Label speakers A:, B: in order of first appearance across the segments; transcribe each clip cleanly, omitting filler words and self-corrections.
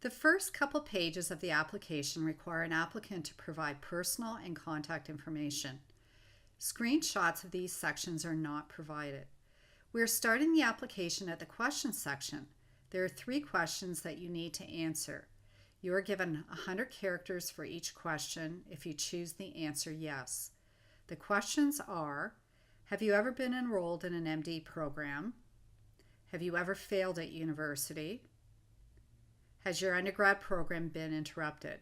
A: The first couple pages of the application require an applicant to provide personal and contact information. Screenshots of these sections are not provided. We are starting the application at the questions section. There are 3 questions that you need to answer. You are given 100 characters for each question if you choose the answer yes. The questions are: have you ever been enrolled in an MD program? Have you ever failed at university? Has your undergrad program been interrupted?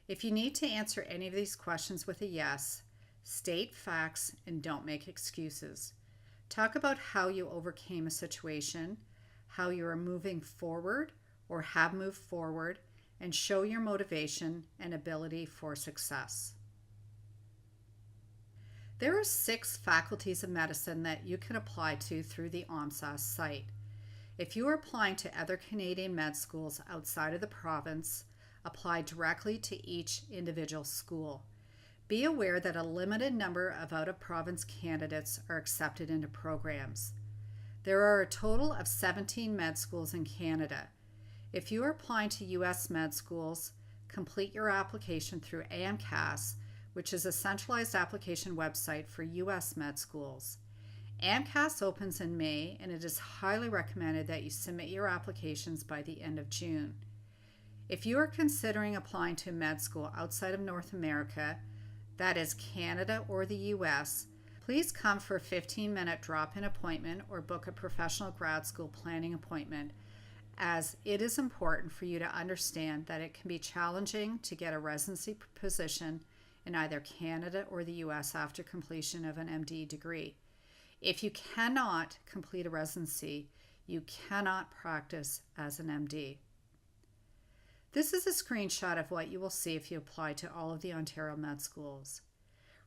A: If you need to answer any of these questions with a yes, state facts and don't make excuses. Talk about how you overcame a situation, how you are moving forward or have moved forward, and show your motivation and ability for success. There are 6 faculties of medicine that you can apply to through the OMSAS site. If you are applying to other Canadian med schools outside of the province, apply directly to each individual school. Be aware that a limited number of out-of-province candidates are accepted into programs. There are a total of 17 med schools in Canada. If you are applying to U.S. med schools, complete your application through AMCAS, which is a centralized application website for U.S. med schools. AMCAS opens in May, and it is highly recommended that you submit your applications by the end of June. If you are considering applying to med school outside of North America, that is Canada or the U.S., please come for a 15-minute drop-in appointment or book a professional grad school planning appointment, as it is important for you to understand that it can be challenging to get a residency position in either Canada or the U.S. after completion of an MD degree. If you cannot complete a residency, you cannot practice as an MD. This is a screenshot of what you will see if you apply to all of the Ontario med schools.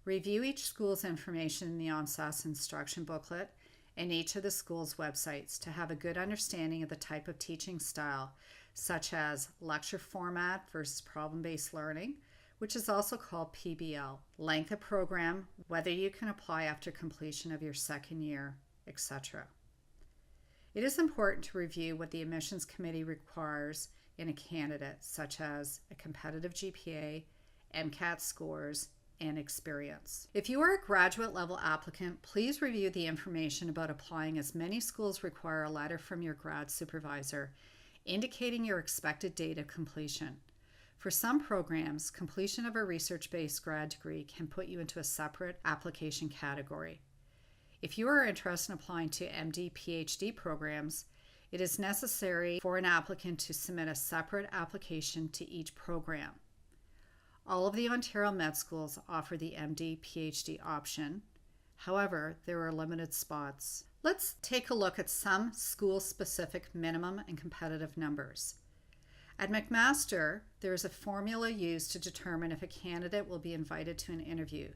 A: Review each school's information in the OMSAS instruction booklet and each of the school's websites to have a good understanding of the type of teaching style, such as lecture format versus problem-based learning, which is also called PBL, length of program, whether you can apply after completion of your second year, etc. It is important to review what the admissions committee requires in a candidate, such as a competitive GPA, MCAT scores, and experience. If you are a graduate level applicant, please review the information about applying, as many schools require a letter from your grad supervisor indicating your expected date of completion. For some programs, completion of a research-based grad degree can put you into a separate application category. If you are interested in applying to MD, PhD programs, it is necessary for an applicant to submit a separate application to each program. All of the Ontario med schools offer the MD, PhD option. However, there are limited spots. Let's take a look at some school-specific minimum and competitive numbers. At McMaster, there is a formula used to determine if a candidate will be invited to an interview.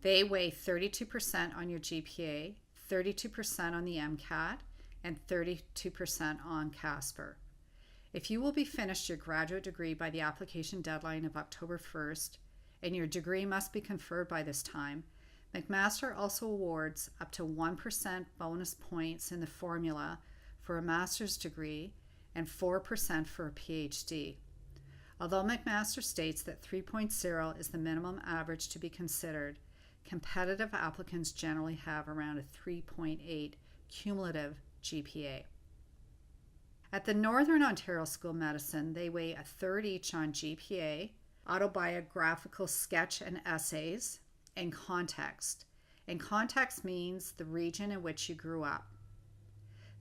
A: They weigh 32% on your GPA, 32% on the MCAT, and 32% on CASPER. If you will be finished your graduate degree by the application deadline of October 1st, and your degree must be conferred by this time, McMaster also awards up to 1% bonus points in the formula for a master's degree and 4% for a PhD. Although McMaster states that 3.0 is the minimum average to be considered, competitive applicants generally have around a 3.8 cumulative GPA. At the Northern Ontario School of Medicine, they weigh a third each on GPA, autobiographical sketch and essays, and context. And context means the region in which you grew up.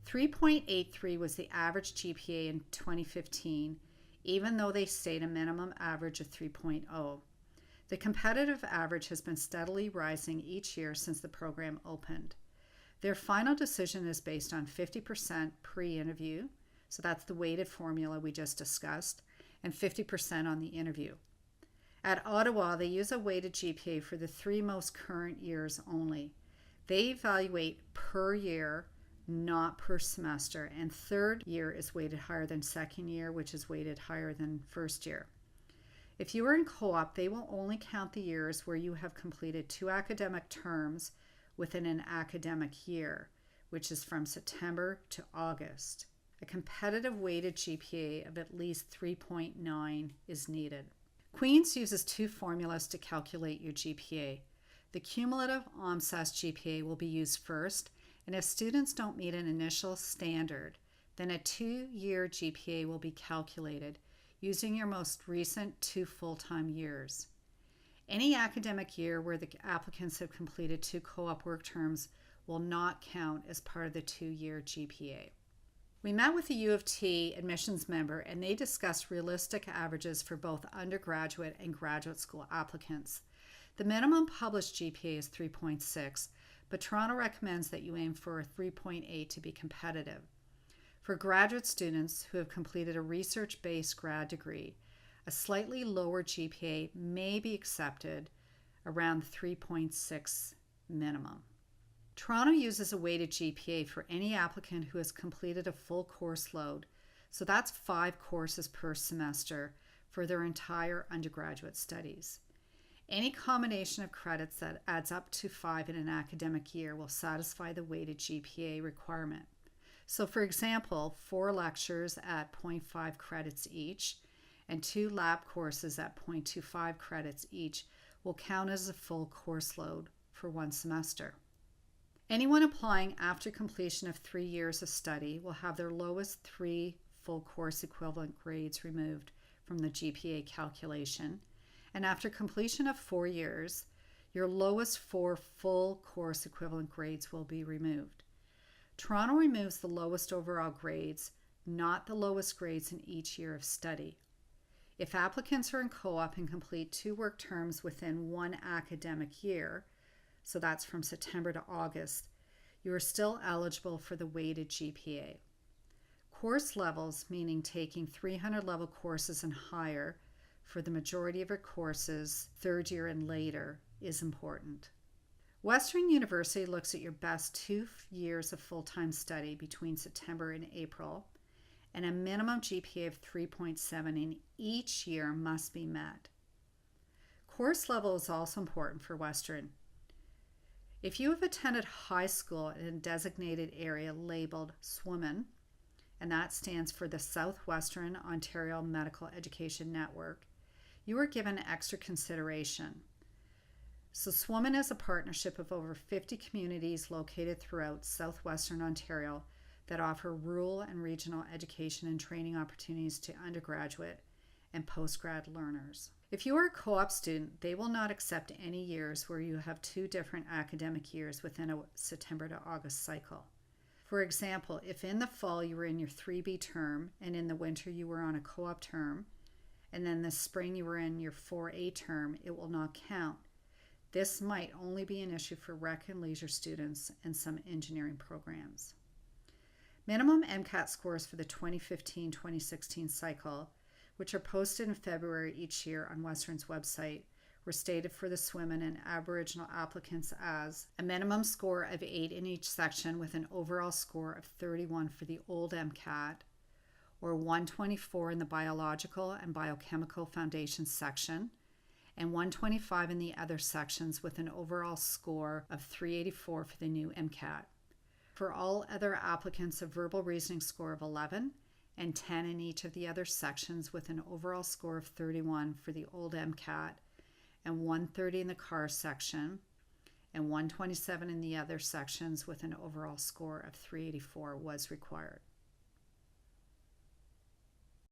A: 3.83 was the average GPA in 2015, even though they state a minimum average of 3.0. The competitive average has been steadily rising each year since the program opened. Their final decision is based on 50% pre-interview, so that's the weighted formula we just discussed, and 50% on the interview. At Ottawa, they use a weighted GPA for the 3 most current years only. They evaluate per year, not per semester, and third year is weighted higher than second year, which is weighted higher than first year. If you are in co-op, they will only count the years where you have completed 2 academic terms within an academic year, which is from September to August. A competitive weighted GPA of at least 3.9 is needed. Queen's uses two formulas to calculate your GPA. The cumulative OMSAS GPA will be used first, and if students don't meet an initial standard, then a 2-year GPA will be calculated using your most recent 2 full-time years. Any academic year where the applicants have completed 2 co-op work terms will not count as part of the 2-year GPA. We met with a U of T admissions member, and they discussed realistic averages for both undergraduate and graduate school applicants. The minimum published GPA is 3.6, but Toronto recommends that you aim for a 3.8 to be competitive. For graduate students who have completed a research-based grad degree, a slightly lower GPA may be accepted, around 3.6 minimum. Toronto uses a weighted GPA for any applicant who has completed a full course load, so that's 5 courses per semester for their entire undergraduate studies. Any combination of credits that adds up to 5 in an academic year will satisfy the weighted GPA requirement. So for example, 4 lectures at 0.5 credits each and 2 lab courses at 0.25 credits each will count as a full course load for 1 semester. Anyone applying after completion of 3 years of study will have their lowest 3 full course equivalent grades removed from the GPA calculation, and after completion of 4 years, your lowest 4 full course equivalent grades will be removed. Toronto removes the lowest overall grades, not the lowest grades in each year of study. If applicants are in co-op and complete 2 work terms within 1 academic year, so that's from September to August, you are still eligible for the weighted GPA. Course levels, meaning taking 300 level courses and higher for the majority of your courses, 3rd year and later, is important. Western University looks at your best 2 years of full-time study between September and April, and a minimum GPA of 3.7 in each year must be met. Course level is also important for Western. If you have attended high school in a designated area labeled SWMN, and that stands for the Southwestern Ontario Medical Education Network, you are given extra consideration. So SWMN is a partnership of over 50 communities located throughout southwestern Ontario that offer rural and regional education and training opportunities to undergraduate and postgrad learners. If you are a co-op student, they will not accept any years where you have 2 different academic years within a September to August cycle. For example, if in the fall you were in your 3B term and in the winter you were on a co-op term, and then this spring you were in your 4A term, it will not count. This might only be an issue for rec and leisure students and some engineering programs. Minimum MCAT scores for the 2015-2016 cycle, which are posted in February each year on Western's website, were stated for the SWMN and Aboriginal applicants as a minimum score of 8 in each section with an overall score of 31 for the old MCAT, or 124 in the Biological and Biochemical Foundations section, and 125 in the other sections with an overall score of 384 for the new MCAT. For all other applicants, a verbal reasoning score of 11 and 10 in each of the other sections with an overall score of 31 for the old MCAT, and 130 in the CAR section, and 127 in the other sections with an overall score of 384 was required.